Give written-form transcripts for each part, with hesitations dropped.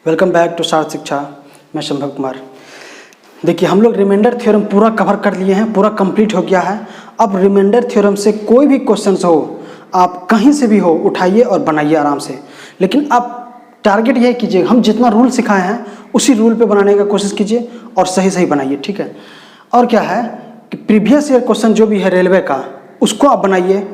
Welcome back to सार्थ शिक्षा। मैं संभव कुमार। देखिए, हम लोग रिमाइंडर थ्योरम पूरा कवर कर लिए हैं, पूरा कंप्लीट हो गया है। अब रिमाइंडर थ्योरम से कोई भी क्वेश्चंस हो, आप कहीं से भी हो, उठाइए और बनाइए आराम से। लेकिन आप टारगेट यह कीजिए, हम जितना रूल सिखाए हैं उसी रूल पे बनाने का कोशिश कीजिए और सही सही बनाइए, ठीक है। और क्या है कि प्रीवियस ईयर क्वेश्चन जो भी है रेलवे का, उसको आप बनाइए।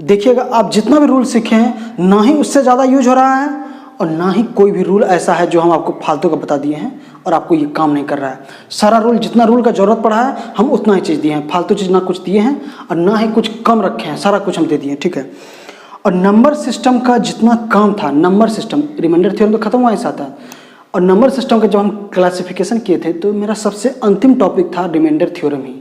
देखिएगा, आप जितना भी रूल सीखे हैं ना ही उससे ज़्यादा यूज हो रहा है और ना ही कोई भी रूल ऐसा है जो हम आपको फालतू का बता दिए हैं और आपको ये काम नहीं कर रहा है। सारा रूल, जितना रूल का जरूरत पड़ा है हम उतना ही चीज़ दिए हैं, फालतू चीज़ ना कुछ दिए हैं और ना ही कुछ कम रखे हैं, सारा कुछ हम दे दिए हैं, ठीक है। और नंबर सिस्टम का जितना काम था, नंबर सिस्टम रिमाइंडर थ्योरम तो खत्म हुआ ऐसा था। और नंबर सिस्टम का जब हम क्लासिफिकेशन किए थे तो मेरा सबसे अंतिम टॉपिक था रिमाइंडर थ्योरम ही।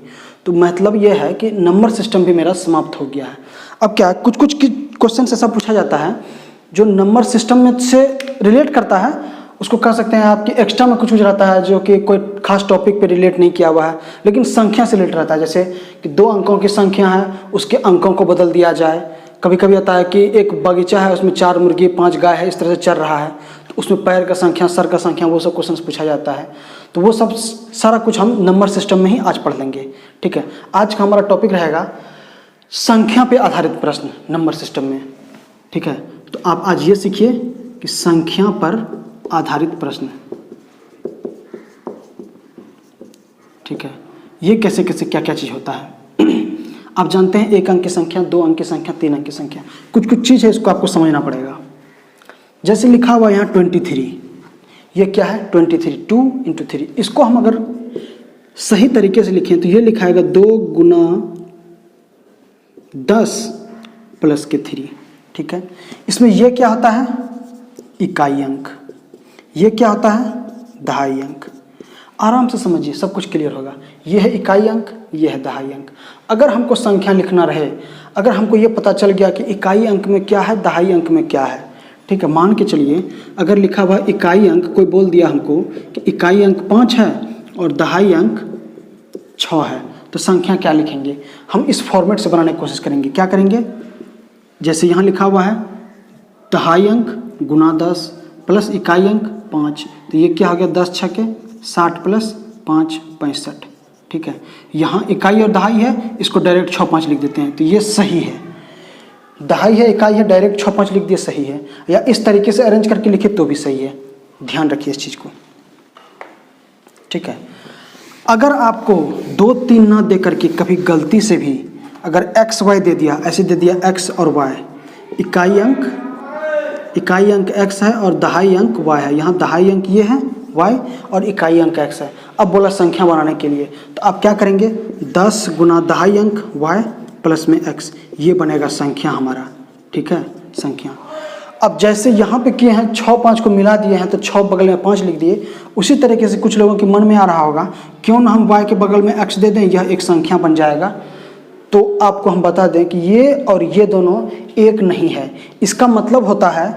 तो मतलब यह है कि नंबर सिस्टम भी मेरा समाप्त हो गया है। अब क्या, कुछ कुछ क्वेश्चन ऐसा पूछा जाता है जो नंबर सिस्टम में से रिलेट करता है, उसको कह सकते हैं आपकी एक्स्ट्रा में कुछ रहता है जो कि कोई खास टॉपिक पे रिलेट नहीं किया हुआ है, लेकिन संख्या से रिलेट रहता है। जैसे कि 2 अंकों की संख्या है, उसके अंकों को बदल दिया जाए। कभी कभी आता है कि एक बगीचा है, उसमें 4 मुर्गी 5 गाय है, इस तरह से चल रहा है, तो उसमें पैर का संख्या, सर का संख्या, वो सब क्वेश्चन पूछा जाता है। तो वो सब सारा कुछ हम नंबर सिस्टम में ही आज पढ़ लेंगे, ठीक है। आज का हमारा टॉपिक रहेगा संख्या पे आधारित प्रश्न नंबर सिस्टम में, ठीक है। तो आप आज ये सीखिए कि संख्या पर आधारित प्रश्न, ठीक है, ये कैसे कैसे क्या क्या चीज़ होता है। आप जानते हैं 1 अंक की संख्या, 2 अंक की संख्या, 3 अंक की संख्या, कुछ कुछ चीज़ है, इसको आपको समझना पड़ेगा। जैसे लिखा हुआ यहाँ 23, ये क्या है 23, 2 × 3। इसको हम अगर सही तरीके से लिखें तो ये लिखाएगा 2 × 10 + 3, ठीक है। इसमें ये क्या होता है, इकाई अंक। ये क्या होता है, दहाई अंक। आराम से समझिए, सब कुछ क्लियर होगा। ये है इकाई अंक, ये है दहाई अंक। अगर हमको संख्या लिखना रहे, अगर हमको ये पता चल गया कि इकाई अंक में क्या है, दहाई अंक में क्या है, ठीक है। मान के चलिए अगर लिखा हुआ इकाई अंक, कोई बोल दिया हमको कि इकाई अंक 5 है और दहाई अंक 6 है, तो संख्या क्या लिखेंगे, हम इस फॉर्मेट से बनाने की कोशिश करेंगे। क्या करेंगे, जैसे यहाँ लिखा हुआ है दहाई अंक गुना 10 प्लस इकाई अंक 5, तो ये क्या हो गया 10 × 6 = 60 + 5 = 65, ठीक है। यहाँ इकाई और दहाई है, इसको डायरेक्ट 6-5 लिख देते हैं, तो ये सही है। दहाई है, इकाई है, डायरेक्ट 6-5 लिख दिए, सही है। या इस तरीके से अरेंज करके लिखे तो भी सही है। ध्यान रखिए इस चीज़ को, ठीक है। अगर आपको 2, 3 ना दे करके कभी गलती से भी अगर x y दे दिया, ऐसे दे दिया x और y, इकाई अंक x है और दहाई अंक y है, यहाँ दहाई अंक ये है y और इकाई अंक x है। अब बोला संख्या बनाने के लिए, तो आप क्या करेंगे, 10 × दहाई अंक y प्लस में x, ये बनेगा संख्या हमारा, ठीक है, संख्या। अब जैसे यहाँ पे किए हैं 6 5 को मिला दिए हैं, तो 6 बगल में 5 लिख दिए। उसी तरीके से कुछ लोगों के मन में आ रहा होगा, क्यों ना हम y के बगल में x दे दें, यह एक संख्या बन जाएगा। तो आपको हम बता दें कि ये और ये दोनों एक नहीं है। इसका मतलब होता है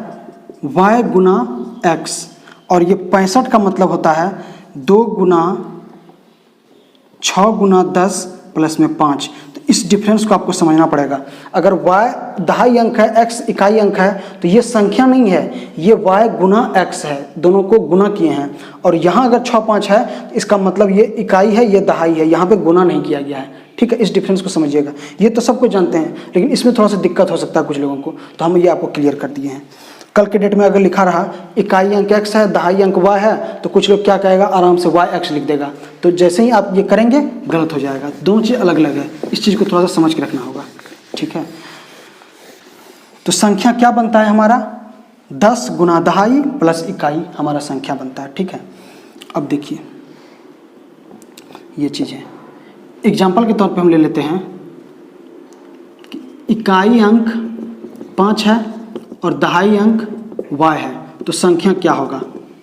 y × x, और ये 65 का मतलब होता है 2 × 6 × 10 प्लस में 5। तो इस डिफरेंस को आपको समझना पड़ेगा। अगर y दहाई अंक है, x इकाई अंक है, तो ये संख्या नहीं है, ये y × x है, दोनों को गुना किए हैं। और यहाँ अगर 6 5 है, तो इसका मतलब ये इकाई है, ये दहाई है, यहाँ पे गुना नहीं किया गया है, ठीक है। इस डिफरेंस को समझिएगा। ये तो सब कुछ जानते हैं, लेकिन इसमें थोड़ा सा दिक्कत हो सकता है कुछ लोगों को, तो हम ये आपको क्लियर कर दिए हैं। कल के डेट में अगर लिखा रहा इकाई अंक x है, दहाई अंक y है, तो कुछ लोग क्या कहेगा, आराम से yx लिख देगा। तो जैसे ही आप ये करेंगे गलत हो जाएगा। दोनों चीज़ अलग अलग है, इस चीज़ को थोड़ा सा समझ के रखना होगा, ठीक है। तो संख्या क्या बनता है हमारा, 10 × दहाई प्लस इकाई हमारा संख्या बनता है, ठीक है। अब देखिए ये चीज़ है, एग्जाम्पल के तौर पे हम ले लेते हैं कि इकाई अंक 5 है और दहाई अंक y है, तो संख्या क्या होगा।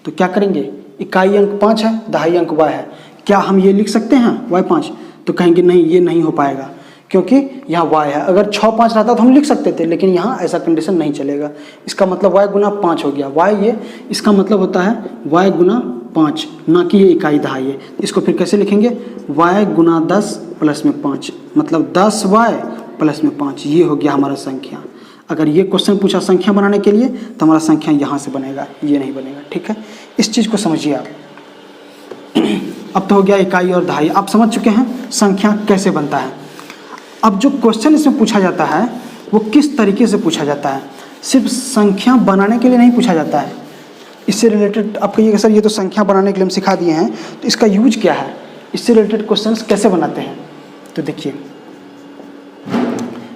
तो क्या करेंगे, इकाई अंक 5 है, दहाई अंक y है, क्या हम ये लिख सकते हैं y5, तो कहेंगे नहीं, ये नहीं हो पाएगा, क्योंकि यहाँ y है। अगर 6 5 रहता तो हम लिख सकते थे, लेकिन यहाँ ऐसा कंडीशन नहीं चलेगा। इसका मतलब y × 5 हो गया, y ये इसका मतलब होता है y × 5, ना कि ये इकाई दहाई है। इसको फिर कैसे लिखेंगे, y × 10 प्लस में 5, मतलब 10y प्लस में 5, ये हो गया हमारा संख्या। अगर ये क्वेश्चन पूछा संख्या बनाने के लिए तो हमारा संख्या यहाँ से बनेगा, ये नहीं बनेगा। ठीक है, इस चीज़ को समझिए आप। अब तो हो गया इकाई और दहाई, आप समझ चुके हैं संख्या कैसे बनता है। अब जो क्वेश्चन इसमें पूछा जाता है वो किस तरीके से पूछा जाता है, सिर्फ संख्या बनाने के लिए नहीं पूछा जाता है। इससे रिलेटेड आप कहिएगा सर ये तो संख्या बनाने के लिए हम सिखा दिए हैं, तो इसका यूज क्या है, इससे रिलेटेड क्वेश्चंस कैसे बनाते हैं। तो देखिए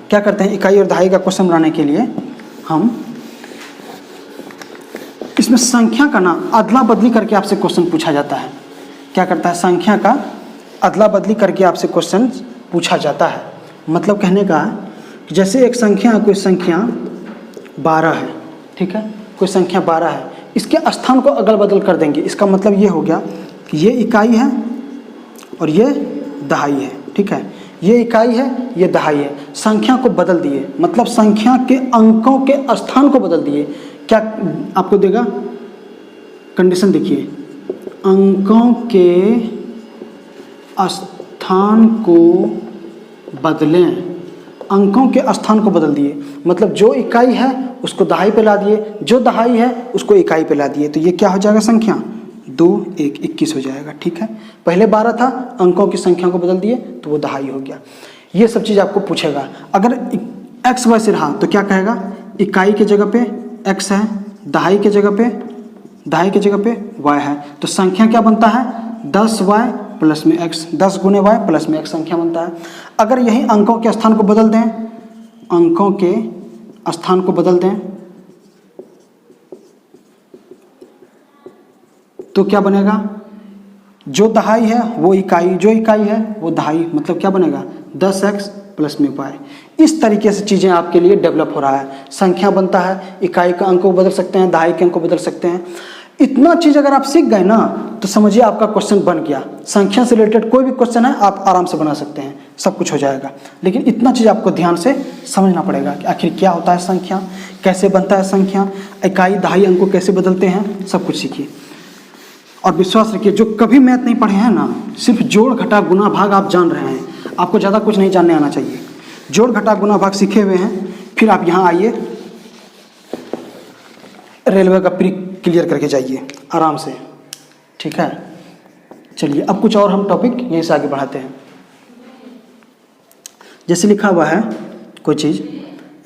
क्या करते हैं, इकाई और दहाई का क्वेश्चन बनाने के लिए हम इसमें संख्या का ना अदला बदली करके आपसे क्वेश्चन पूछा जाता है। क्या करता है, संख्या का अदला बदली करके आपसे क्वेश्चन पूछा जाता है। मतलब कहने का कि जैसे एक संख्या, कोई संख्या 12 है, ठीक है, कोई संख्या 12 है, इसके स्थान को अगल बदल कर देंगे। इसका मतलब ये हो गया कि ये इकाई है और ये दहाई है। ठीक है, ये इकाई है, ये दहाई है, संख्या को बदल दिए, मतलब संख्या के अंकों के स्थान को बदल दिए। क्या आपको देगा, कंडीशन देखिए, अंकों के स्थान को बदलें, अंकों के स्थान को बदल दिए, मतलब जो इकाई है उसको दहाई पे ला दिए, जो दहाई है उसको इकाई पे ला दिए। तो ये क्या हो जाएगा, संख्या 2 1 21 हो जाएगा। ठीक है, पहले 12 था, अंकों की संख्या को बदल दिए तो वो दहाई हो गया। ये सब चीज़ आपको पूछेगा। अगर x y से रहा तो क्या कहेगा, इकाई के जगह पे x है, दहाई के जगह पे y है, तो संख्या क्या बनता है, 10y प्लस में x, 10 गुने y प्लस में x संख्या बनता है। अगर यही अंकों के स्थान को बदल दें, अंकों के स्थान को बदल दें तो क्या बनेगा, जो दहाई है वो इकाई, जो इकाई है वो दहाई, मतलब क्या बनेगा 10x प्लस में y। इस तरीके से चीज़ें आपके लिए डेवलप हो रहा है। संख्या बनता है, इकाई का अंक को बदल सकते हैं, दहाई के अंक को बदल सकते हैं। इतना चीज़ अगर आप सीख गए ना तो समझिए आपका क्वेश्चन बन गया। संख्या से रिलेटेड कोई भी क्वेश्चन है आप आराम से बना सकते हैं, सब कुछ हो जाएगा। लेकिन इतना चीज़ आपको ध्यान से समझना पड़ेगा कि आखिर क्या होता है संख्या, कैसे बनता है संख्या, इकाई दहाई अंक को कैसे बदलते हैं, सब कुछ सीखिए। और विश्वास रखिए, जो कभी मैथ नहीं पढ़े हैं ना, सिर्फ जोड़ घटा गुना भाग आप जान रहे हैं, आपको ज़्यादा कुछ नहीं जानने आना चाहिए। जोड़ घटा गुना भाग सीखे हुए हैं, फिर आप यहाँ आइए, रेलवे का प्री क्लियर करके जाइए आराम से। ठीक है, चलिए अब कुछ और हम टॉपिक यहीं से आगे बढ़ाते हैं। जैसे लिखा हुआ है कोई चीज़,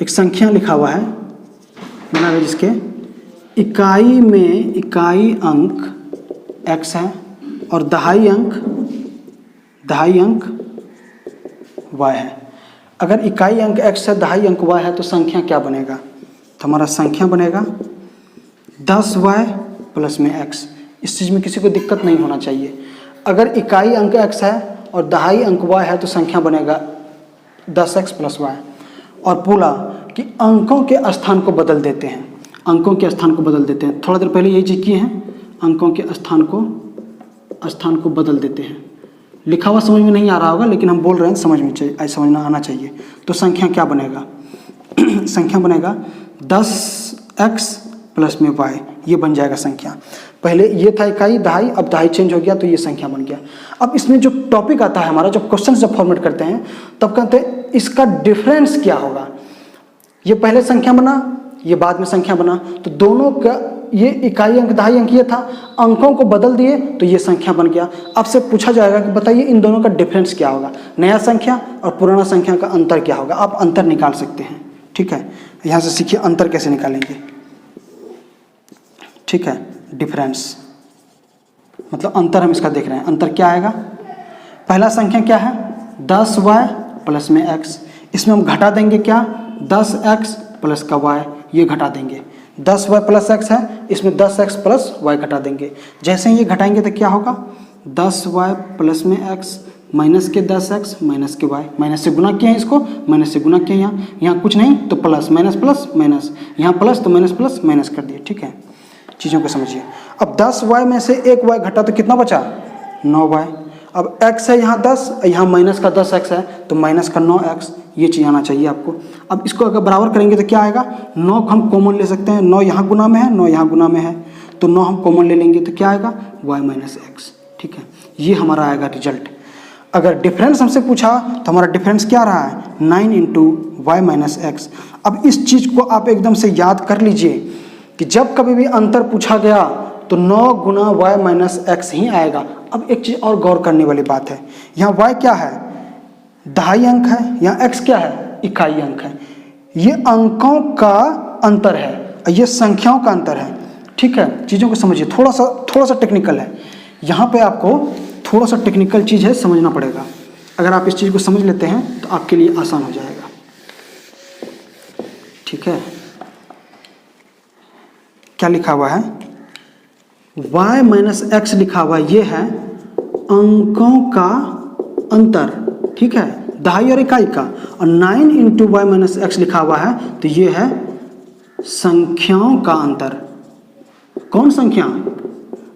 एक संख्या लिखा हुआ है बना हुआ, जिसके इकाई में इकाई अंक x है और दहाई अंक y है। अगर इकाई अंक x है, दहाई अंक y है, तो संख्या क्या बनेगा, तो हमारा संख्या बनेगा 10y प्लस में x। इस चीज़ में किसी को दिक्कत नहीं होना चाहिए। अगर इकाई अंक x है और दहाई अंक y है तो संख्या बनेगा 10x प्लस y। और बोला कि अंकों के स्थान को बदल देते हैं, अंकों के स्थान को बदल देते हैं। थोड़ा देर पहले यही चीज़ किए हैं, अंकों के स्थान को बदल देते हैं। लिखा हुआ समझ में नहीं आ रहा होगा, लेकिन हम बोल रहे हैं समझ में चाहिए, समझना आना चाहिए। तो संख्या क्या बनेगा संख्या बनेगा 10x प्लस में y, ये बन जाएगा संख्या। पहले ये था इकाई दहाई, अब दहाई चेंज हो गया तो ये संख्या बन गया। अब इसमें जो टॉपिक आता है हमारा, जब क्वेश्चन जब फॉर्मेट करते हैं तब कहते हैं इसका डिफरेंस क्या होगा। ये पहले संख्या बना, ये बाद में संख्या बना, तो दोनों का ये इकाई अंक दहाई अंक ये था, अंकों को बदल दिए तो ये संख्या बन गया। अब से पूछा जाएगा कि बताइए इन दोनों का डिफरेंस क्या होगा, नया संख्या और पुराना संख्या का अंतर क्या होगा। आप अंतर निकाल सकते हैं। ठीक है, यहाँ से सीखिए अंतर कैसे निकालेंगे। ठीक है, डिफरेंस मतलब अंतर हम इसका देख रहे हैं। अंतर क्या आएगा, पहला संख्या क्या है 10y प्लस में x, इसमें हम घटा देंगे क्या 10x प्लस का y, ये घटा देंगे। 10y प्लस x है, इसमें 10x प्लस y घटा देंगे। जैसे ही ये घटाएंगे तो क्या होगा 10y प्लस में x माइनस के 10x माइनस के y, माइनस से गुना किए हैं इसको, माइनस से गुना किए यहाँ कुछ नहीं तो प्लस प्लस माइनस, यहाँ प्लस तो माइनस प्लस माइनस कर दिए। ठीक है, चीज़ों को समझिए। अब 10y में से एक y घटा तो कितना बचा 9y। अब x है यहाँ 10, यहाँ माइनस का 10x है तो माइनस का 9x, ये चीज़ आना चाहिए आपको। अब इसको अगर बराबर करेंगे तो क्या आएगा, 9 को हम कॉमन ले सकते हैं, 9 यहाँ गुना में है, 9 यहाँ गुना में है, तो 9 हम कॉमन ले लेंगे तो क्या आएगा y माइनस एक्स। ठीक है, ये हमारा आएगा रिजल्ट। अगर डिफरेंस हमसे पूछा तो हमारा डिफरेंस क्या रहा है 9 इंटू वाई माइनस एक्स। अब इस चीज़ को आप एकदम से याद कर लीजिए कि जब कभी भी अंतर पूछा गया तो 9 गुना y माइनस एक्स ही आएगा। अब एक चीज़ और गौर करने वाली बात है, यहाँ y क्या है, दहाई अंक है, यहाँ x क्या है, इकाई अंक है। ये अंकों का अंतर है, ये संख्याओं का अंतर है। ठीक है, चीज़ों को समझिए, थोड़ा सा टेक्निकल है यहाँ पे, आपको थोड़ा सा टेक्निकल चीज़ है, समझना पड़ेगा। अगर आप इस चीज़ को समझ लेते हैं तो आपके लिए आसान हो जाएगा। ठीक है, क्या लिखा हुआ है, y माइनस एक्स लिखा हुआ है, ये है अंकों का अंतर। ठीक है, दहाई और इकाई का। और 9 इंटू वाई माइनस एक्स लिखा हुआ है तो ये है संख्याओं का अंतर। कौन संख्या,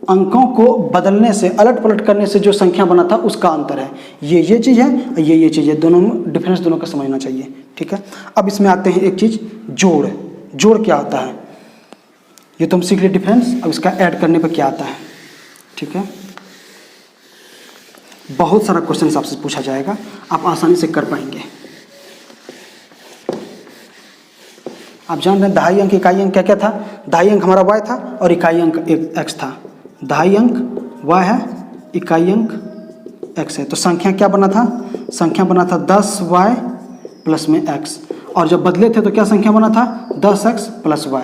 अंकों को बदलने से, अलट पलट करने से जो संख्या बना था उसका अंतर है। ये चीज़ है, ये चीज़ है, दोनों में डिफरेंस दोनों का समझना चाहिए। ठीक है, अब इसमें आते हैं एक चीज़, जोड़। जोड़ क्या होता है, ये तो हम सीख लिए डिफरेंस, अब इसका ऐड करने पर क्या आता है। ठीक है, बहुत सारा क्वेश्चन आपसे पूछा जाएगा, आप आसानी से कर पाएंगे। आप जान रहे हैं दहाई अंक इकाई अंक क्या क्या था, दहाई अंक हमारा y था और इकाई अंक x था। दहाई अंक y है, इकाई अंक x है, तो संख्या क्या बना था, संख्या बना था 10y प्लस में x, और जब बदले थे तो क्या संख्या बना था, 10x प्लस y।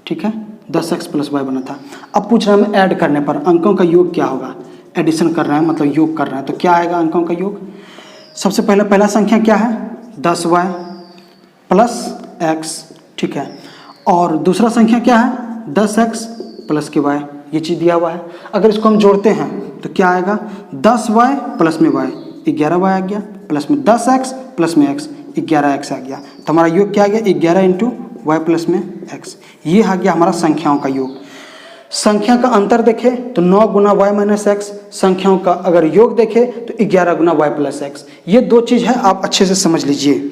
ठीक है, 10x प्लस y बना था। अब पूछ रहे हैं हम ऐड करने पर अंकों का योग क्या होगा, एडिशन कर रहे हैं मतलब योग कर रहे हैं, तो क्या आएगा अंकों का योग। सबसे पहला संख्या क्या है, 10y प्लस x। ठीक है, और दूसरा संख्या क्या है, 10x प्लस के y, ये चीज़ दिया हुआ है। अगर इसको हम जोड़ते हैं तो क्या आएगा, 10y प्लस में y 11y आ गया, प्लस में 10x प्लस में x 11x आ गया। तो हमारा योग क्या आ गया, 11 इंटू वाई प्लस में x। ये आ गया हमारा संख्याओं का योग। संख्या का अंतर देखे तो 9 गुना वाई माइनस एक्स, संख्याओं का अगर योग देखे तो 11 गुना वाई प्लस एक्स। ये दो चीज़ है, आप अच्छे से समझ लीजिए।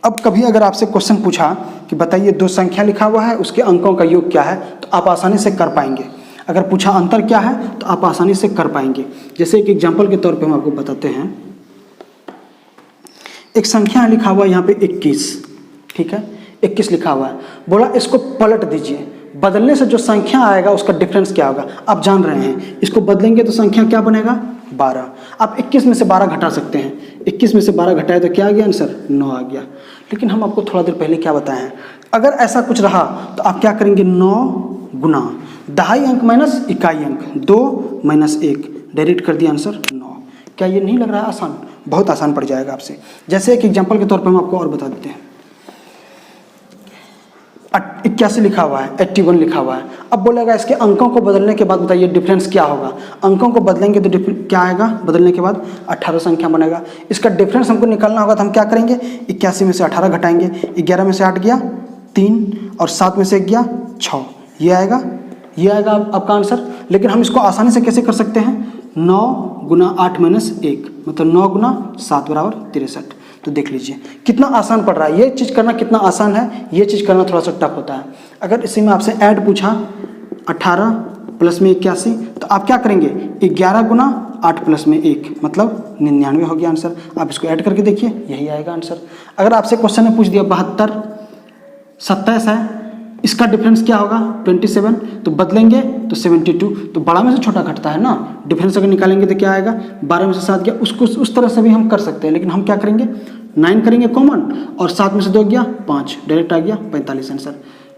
अब कभी अगर आपसे क्वेश्चन पूछा कि बताइए दो संख्या लिखा हुआ है उसके अंकों का योग क्या है, तो आप आसानी से कर पाएंगे। अगर पूछा अंतर क्या है तो आप आसानी से कर पाएंगे। जैसे एक एग्जाम्पल के तौर पे हम आपको बताते हैं। एक संख्या लिखा हुआ है यहाँ पे 21, ठीक है, 21 लिखा हुआ है। बोला इसको पलट दीजिए, बदलने से जो संख्या आएगा उसका डिफरेंस क्या होगा। आप जान रहे हैं इसको बदलेंगे तो संख्या क्या बनेगा, 12। आप 21 में से 12 घटा सकते हैं, 21 में से 12 घटाए तो क्या आ गया आंसर, 9 आ गया। लेकिन हम आपको थोड़ा देर पहले क्या बताए हैं, अगर ऐसा कुछ रहा तो आप क्या करेंगे, 9 गुना दहाई अंक माइनस इकाई अंक, 2 माइनस 1, डायरेक्ट कर दिया आंसर 9। क्या ये नहीं लग रहा है आसान, बहुत आसान पड़ जाएगा आपसे। जैसे एक एग्जाम्पल के तौर पर हम आपको और बता देते हैं। 81 लिखा हुआ है, 81 लिखा हुआ है। अब बोलेगा इसके अंकों को बदलने के बाद बताइए डिफरेंस क्या होगा। अंकों को बदलेंगे तो क्या आएगा, बदलने के बाद 18 संख्या बनेगा। इसका डिफरेंस हमको निकालना होगा तो हम क्या करेंगे, 81 में से 18 घटाएंगे, 11 में से 8 गया 3 और 7 में से 1 गया 6, ये आएगा आपका आंसर। लेकिन हम इसको आसानी से कैसे कर सकते हैं, 9 गुना 8 माइनस 1 मतलब 9 गुना 7 बराबर 63। तो देख लीजिए कितना आसान पड़ रहा है। ये चीज़ करना कितना आसान है, ये चीज़ करना थोड़ा सा टफ होता है। अगर इसी में आपसे ऐड पूछा 18 प्लस में 81 तो आप क्या करेंगे, 11 गुना 8 प्लस में 1 मतलब 99 हो गया आंसर। आप इसको ऐड करके देखिए, यही आएगा आंसर। अगर आपसे क्वेश्चन में पूछ दिया 72 27 है, इसका डिफरेंस क्या होगा 27, तो बदलेंगे तो 72, तो बड़ा में से छोटा घटता है ना। डिफरेंस अगर निकालेंगे तो क्या आएगा, 12 में से 7 गया, उसको उस तरह से भी हम कर सकते हैं। लेकिन हम क्या करेंगे, 9 करेंगे कॉमन और 7 में से 2 गया 5, डायरेक्ट आ गया 45 आंसर।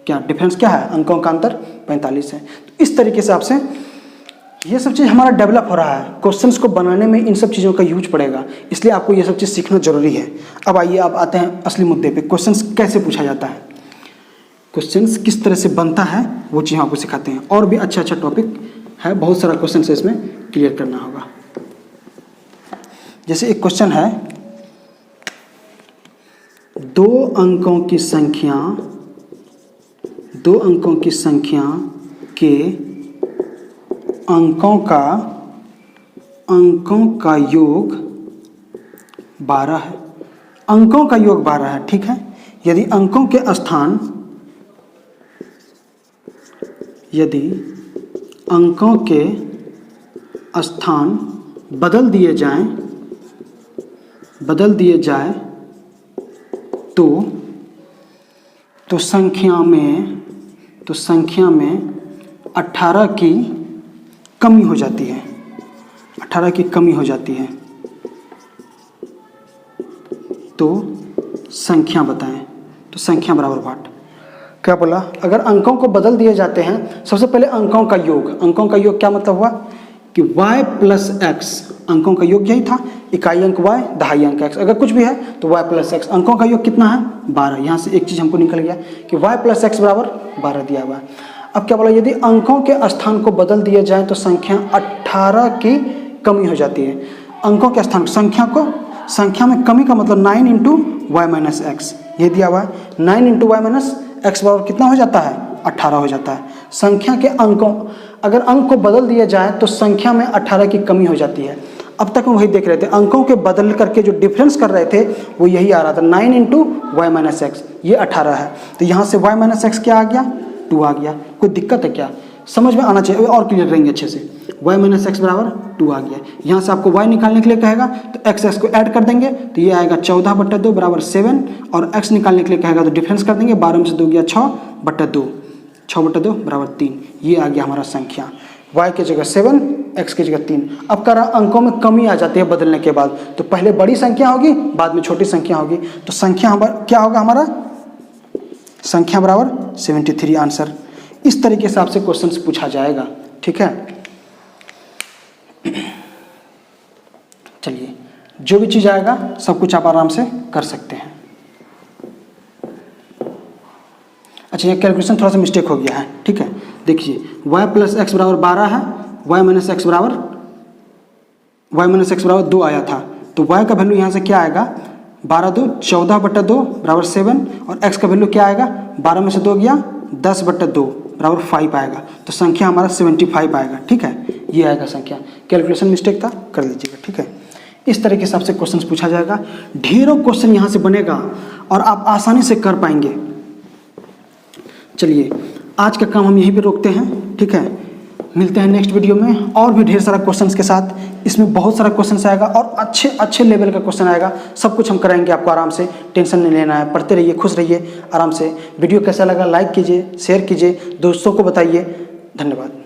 क्या डिफरेंस क्या है, अंकों का अंतर 45 है। तो इस तरीके से आपसे ये सब चीज़ हमारा डेवलप हो रहा है। क्वेश्चंस को बनाने में इन सब चीज़ों का यूज पड़ेगा, इसलिए आपको ये सब चीज़ सीखना जरूरी है। अब आइए आप आते हैं असली मुद्दे पे, क्वेश्चंस कैसे पूछा जाता है, क्वेश्चंस किस तरह से बनता है, वो चीज़ आपको सिखाते हैं। और भी अच्छा टॉपिक है, बहुत सारा क्वेश्चन है इसमें क्लियर करना होगा। जैसे एक क्वेश्चन है, 2 अंकों की संख्या के अंकों का योग 12 है। अंकों का योग 12 है, ठीक है। यदि अंकों के स्थान बदल दिए जाए तो तो संख्या में 18 की कमी हो जाती है, 18 की कमी हो जाती है। तो संख्या बताएं। तो संख्या बराबर भाट। क्या बोला? अगर अंकों को बदल दिए जाते हैं, सबसे पहले अंकों का योग। अंकों का योग क्या मतलब हुआ कि y प्लस एक्स, अंकों का योग यही था, इकाई अंक y, दहाई अंक x, अगर कुछ भी है तो y प्लस एक्स। अंकों का योग कितना है? 12। यहाँ से एक चीज़ हमको निकल गया कि y प्लस एक्स बराबर 12 दिया हुआ है। अब क्या बोला? यदि अंकों के स्थान को बदल दिए जाए तो संख्या 18 की कमी हो जाती है। अंकों के स्थान, संख्या में कमी का मतलब 9 इंटू वाई माइनस एक्स, ये दिया हुआ है। 9 इंटू वाई माइनस एक्स बराबर कितना हो जाता है? 18 हो जाता है। संख्या के अंकों, अगर अंक को बदल दिया जाए तो संख्या में 18 की कमी हो जाती है। अब तक हम वही देख रहे थे, अंकों के बदल करके जो डिफरेंस कर रहे थे वो यही आ रहा था, 9 इंटू वाई माइनस एक्स, ये 18 है। तो यहाँ से वाई माइनस एक्स क्या आ गया? 2 आ गया। कोई दिक्कत है क्या? समझ में आना चाहिए, और क्लियर रहेंगे अच्छे से। y माइनस एक्स बराबर 2 आ गया। यहाँ से आपको y निकालने के लिए कहेगा तो x को ऐड कर देंगे तो ये आएगा 14/2 बराबर 7, और x निकालने के लिए कहेगा तो डिफरेंस कर देंगे, 12 में से 2 गया 6/2, 6/2 बराबर 3। ये आ गया हमारा संख्या, y की जगह 7, x की जगह 3। अब कह रहा अंकों में कमी आ जाती है बदलने के बाद, तो पहले बड़ी संख्या होगी, बाद में छोटी संख्या होगी। तो संख्या क्या होगा हमारा? संख्या बराबर 73 आंसर। इस तरीके से आपसे क्वेश्चंस पूछा जाएगा, ठीक है। चलिए, जो भी चीज़ आएगा सब कुछ आप आराम से कर सकते हैं। अच्छा, ये कैलकुलेशन थोड़ा सा मिस्टेक हो गया है, ठीक है। देखिए, y प्लस एक्स बराबर 12 है, y माइनस एक्स बराबर 2 आया था, तो y का वैल्यू यहाँ से क्या आएगा? 12/2 14/2 बराबर 7, और x का वैल्यू क्या आएगा? 12 में से 2 गया 10/2 बराबर 5 आएगा। तो संख्या हमारा 75 आएगा, ठीक है। ये आएगा संख्या, कैलकुलेशन मिस्टेक था, कर लीजिएगा, ठीक है। इस तरीके से आपसे क्वेश्चंस पूछा जाएगा, ढेरों क्वेश्चन यहाँ से बनेगा और आप आसानी से कर पाएंगे। चलिए, आज का काम हम यहीं पे रोकते हैं, ठीक है। मिलते हैं नेक्स्ट वीडियो में और भी ढेर सारा क्वेश्चंस के साथ। इसमें बहुत सारा क्वेश्चंस आएगा और अच्छे लेवल का क्वेश्चन आएगा। सब कुछ हम कराएंगे आपको, आराम से, टेंशन नहीं लेना है। पढ़ते रहिए, खुश रहिए, आराम से। वीडियो कैसा लगा लाइक कीजिए, शेयर कीजिए, दोस्तों को बताइए। धन्यवाद।